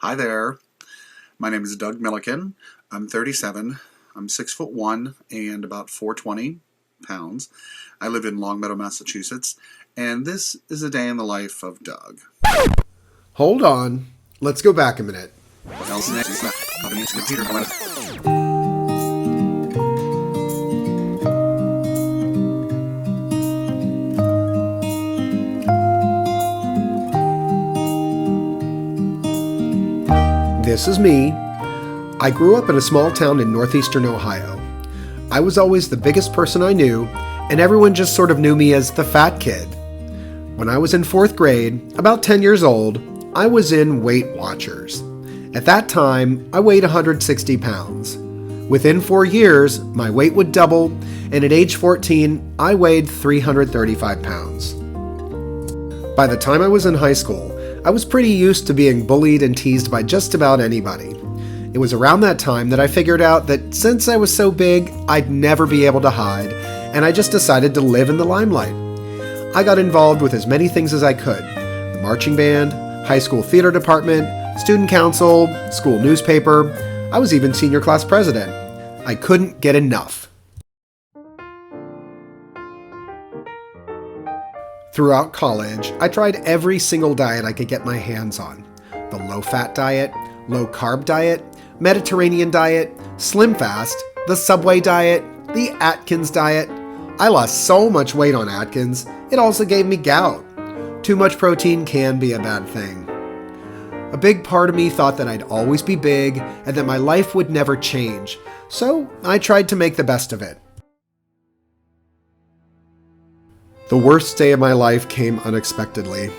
Hi there. My name is Doug Milliken. I'm 37. I'm 6'1" and about 420 pounds. I live in Longmeadow, Massachusetts, and this is a day in the life of Doug. Hold on. Let's go back a minute. This is me. I grew up in a small town in northeastern Ohio. I was always the biggest person I knew, and everyone just sort of knew me as the fat kid. When I was in 4th grade, about 10 years old, I was in Weight Watchers. At that time, I weighed 160 pounds. Within 4 years, my weight would double, and at age 14, I weighed 335 pounds. By the time I was in high school, I was pretty used to being bullied and teased by just about anybody. It was around that time that I figured out that since I was so big, I'd never be able to hide, and I just decided to live in the limelight. I got involved with as many things as I could: the marching band, high school theater department, student council, school newspaper. I was even senior class president. I couldn't get enough. Throughout college, I tried every single diet I could get my hands on. The low-fat diet, low-carb diet, Mediterranean diet, Slim Fast, the Subway diet, the Atkins diet. I lost so much weight on Atkins, it also gave me gout. Too much protein can be a bad thing. A big part of me thought that I'd always be big and that my life would never change, so I tried to make the best of it. The worst day of my life came unexpectedly.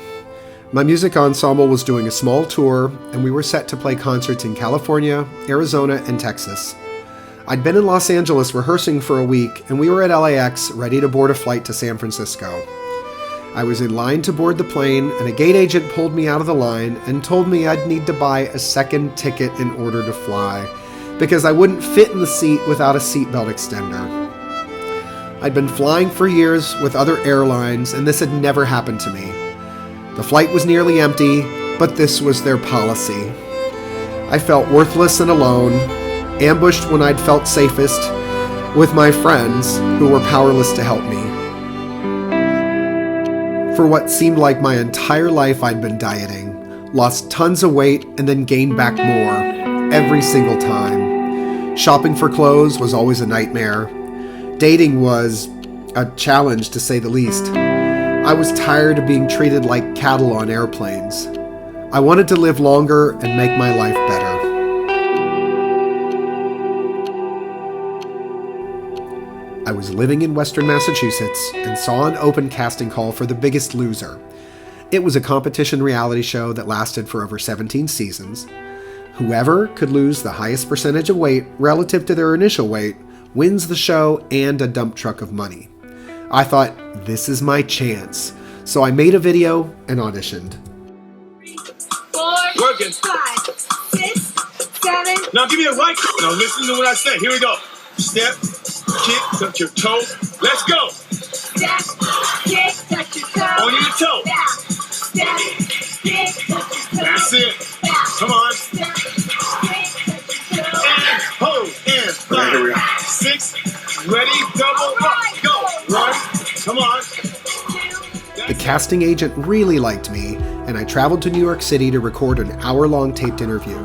My music ensemble was doing a small tour, and we were set to play concerts in California, Arizona, and Texas. I'd been in Los Angeles rehearsing for a week, and we were at LAX ready to board a flight to San Francisco. I was in line to board the plane, and a gate agent pulled me out of the line and told me I'd need to buy a second ticket in order to fly, because I wouldn't fit in the seat without a seatbelt extender. I'd been flying for years with other airlines, and this had never happened to me. The flight was nearly empty, but this was their policy. I felt worthless and alone, ambushed when I'd felt safest, with my friends who were powerless to help me. For what seemed like my entire life, I'd been dieting, lost tons of weight, and then gained back more, every single time. Shopping for clothes was always a nightmare. Dating was a challenge, to say the least. I was tired of being treated like cattle on airplanes. I wanted to live longer and make my life better. I was living in Western Massachusetts and saw an open casting call for The Biggest Loser. It was a competition reality show that lasted for over 17 seasons. Whoever could lose the highest percentage of weight relative to their initial weight wins the show and a dump truck of money. I thought, this is my chance. So I made a video and auditioned. 4, working. 5, 6, 7. Now give me a right. Now listen to what I say. Here we go. Step, kick, touch your toe. Let's go. Step, kick, touch your toe. On your toe. Step, kick, touch your toe. That's it. Come on. Step, kick, touch your toe. And hold and 5, 6. Ready, double up. Go. 1. Come on. The casting agent really liked me, and I traveled to New York City to record an hour-long taped interview.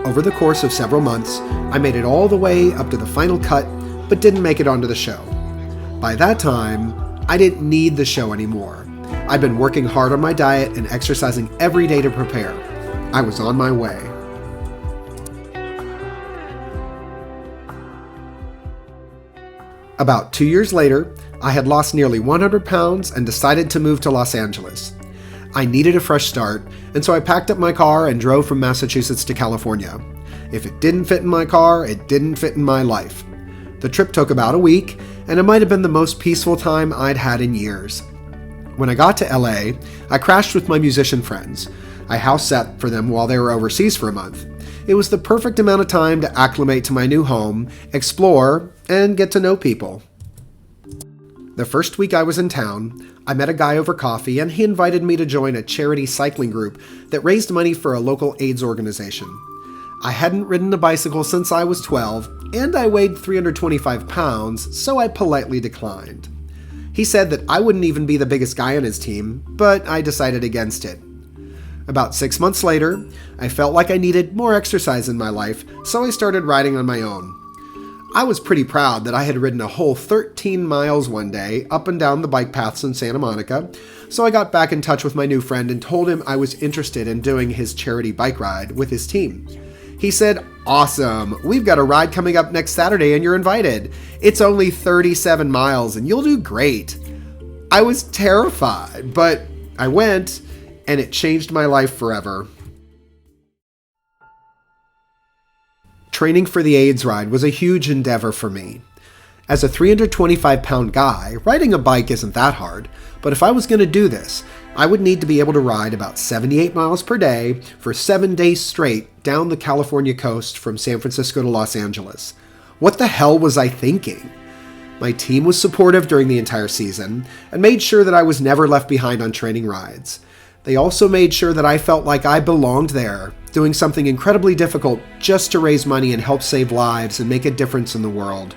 Over the course of several months, I made it all the way up to the final cut, but didn't make it onto the show. By that time, I didn't need the show anymore. I'd been working hard on my diet and exercising every day to prepare. I was on my way. About 2 years later, I had lost nearly 100 pounds and decided to move to Los Angeles. I needed a fresh start, and so I packed up my car and drove from Massachusetts to California. If it didn't fit in my car, it didn't fit in my life. The trip took about a week, and it might have been the most peaceful time I'd had in years. When I got to LA, I crashed with my musician friends. I house sat for them while they were overseas for a month. It was the perfect amount of time to acclimate to my new home, explore, and get to know people. The first week I was in town, I met a guy over coffee and he invited me to join a charity cycling group that raised money for a local AIDS organization. I hadn't ridden a bicycle since I was 12, and I weighed 325 pounds, so I politely declined. He said that I wouldn't even be the biggest guy on his team, but I decided against it. About 6 months later, I felt like I needed more exercise in my life, so I started riding on my own. I was pretty proud that I had ridden a whole 13 miles one day up and down the bike paths in Santa Monica, so I got back in touch with my new friend and told him I was interested in doing his charity bike ride with his team. He said, "Awesome, we've got a ride coming up next Saturday and you're invited. It's only 37 miles and you'll do great." I was terrified, but I went and it changed my life forever. Training for the AIDS ride was a huge endeavor for me. As a 325-pound guy, riding a bike isn't that hard, but if I was going to do this, I would need to be able to ride about 78 miles per day for 7 days straight down the California coast from San Francisco to Los Angeles. What the hell was I thinking? My team was supportive during the entire season and made sure that I was never left behind on training rides. They also made sure that I felt like I belonged there, doing something incredibly difficult just to raise money and help save lives and make a difference in the world.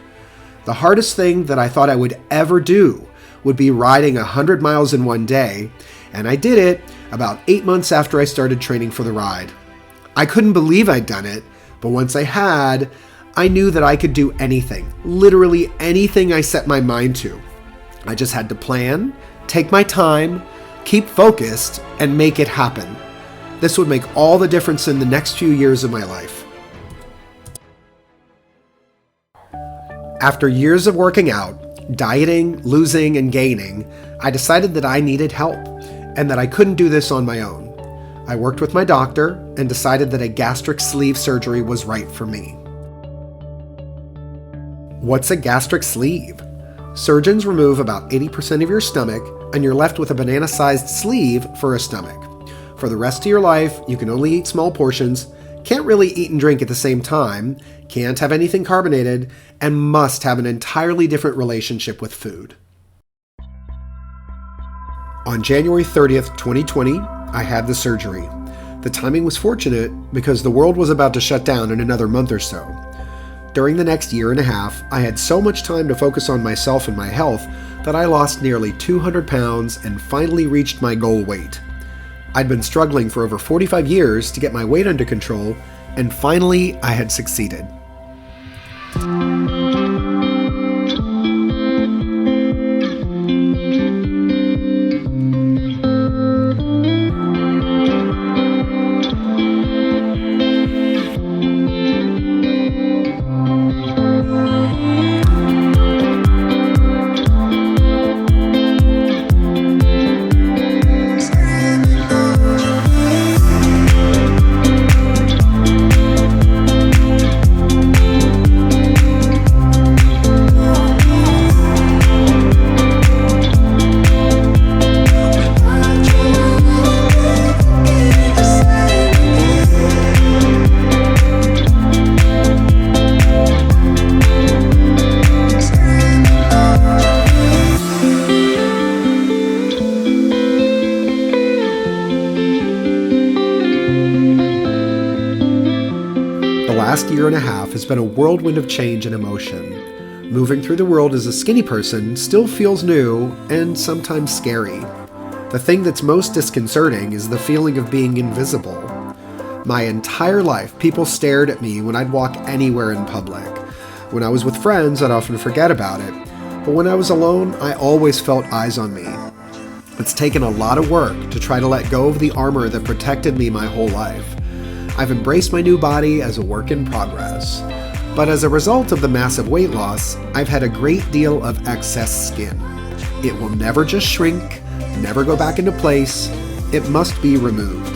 The hardest thing that I thought I would ever do would be riding 100 miles in one day, and I did it about 8 months after I started training for the ride. I couldn't believe I'd done it, but once I had, I knew that I could do anything, literally anything I set my mind to. I just had to plan, take my time, keep focused, and make it happen. This would make all the difference in the next few years of my life. After years of working out, dieting, losing, and gaining, I decided that I needed help and that I couldn't do this on my own. I worked with my doctor and decided that a gastric sleeve surgery was right for me. What's a gastric sleeve? Surgeons remove about 80% of your stomach, and you're left with a banana-sized sleeve for a stomach. For the rest of your life, you can only eat small portions, can't really eat and drink at the same time, can't have anything carbonated, and must have an entirely different relationship with food. On January 30th, 2020, I had the surgery. The timing was fortunate because the world was about to shut down in another month or so. During the next year and a half, I had so much time to focus on myself and my health that I lost nearly 200 pounds and finally reached my goal weight. I'd been struggling for over 45 years to get my weight under control, and finally I had succeeded. The last year and a half has been a whirlwind of change and emotion. Moving through the world as a skinny person still feels new and sometimes scary. The thing that's most disconcerting is the feeling of being invisible. My entire life, people stared at me when I'd walk anywhere in public. When I was with friends, I'd often forget about it. But when I was alone, I always felt eyes on me. It's taken a lot of work to try to let go of the armor that protected me my whole life. I've embraced my new body as a work in progress. But as a result of the massive weight loss, I've had a great deal of excess skin. It will never just shrink, never go back into place. It must be removed.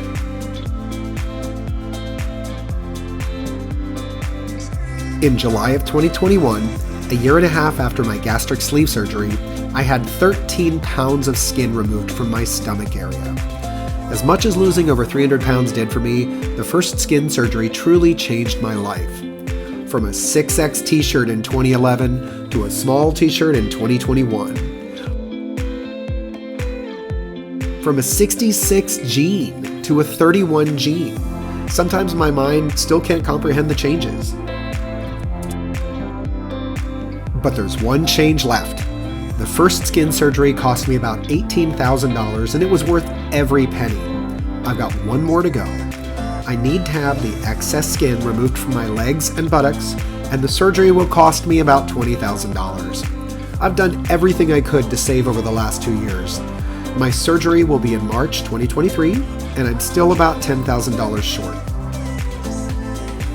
In July of 2021, a year and a half after my gastric sleeve surgery, I had 13 pounds of skin removed from my stomach area. As much as losing over 300 pounds did for me, the first skin surgery truly changed my life. From a 6X t-shirt in 2011 to a small t-shirt in 2021. from a 66 gene to a 31 gene. Sometimes my mind still can't comprehend the changes. But there's one change left. The first skin surgery cost me about $18,000 and it was worth every penny. I've got one more to go. I need to have the excess skin removed from my legs and buttocks, and the surgery will cost me about $20,000. I've done everything I could to save over the last 2 years. My surgery will be in March 2023, and I'm still about $10,000 short.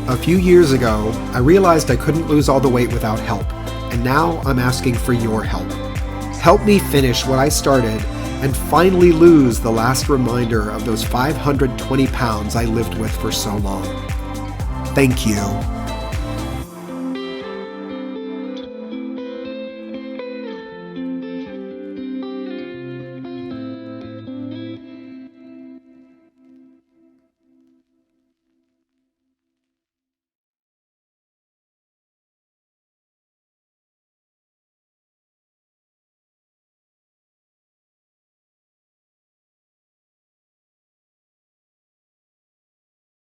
A few years ago, I realized I couldn't lose all the weight without help, and now I'm asking for your help. Help me finish what I started and finally lose the last reminder of those 520 pounds I lived with for so long. Thank you.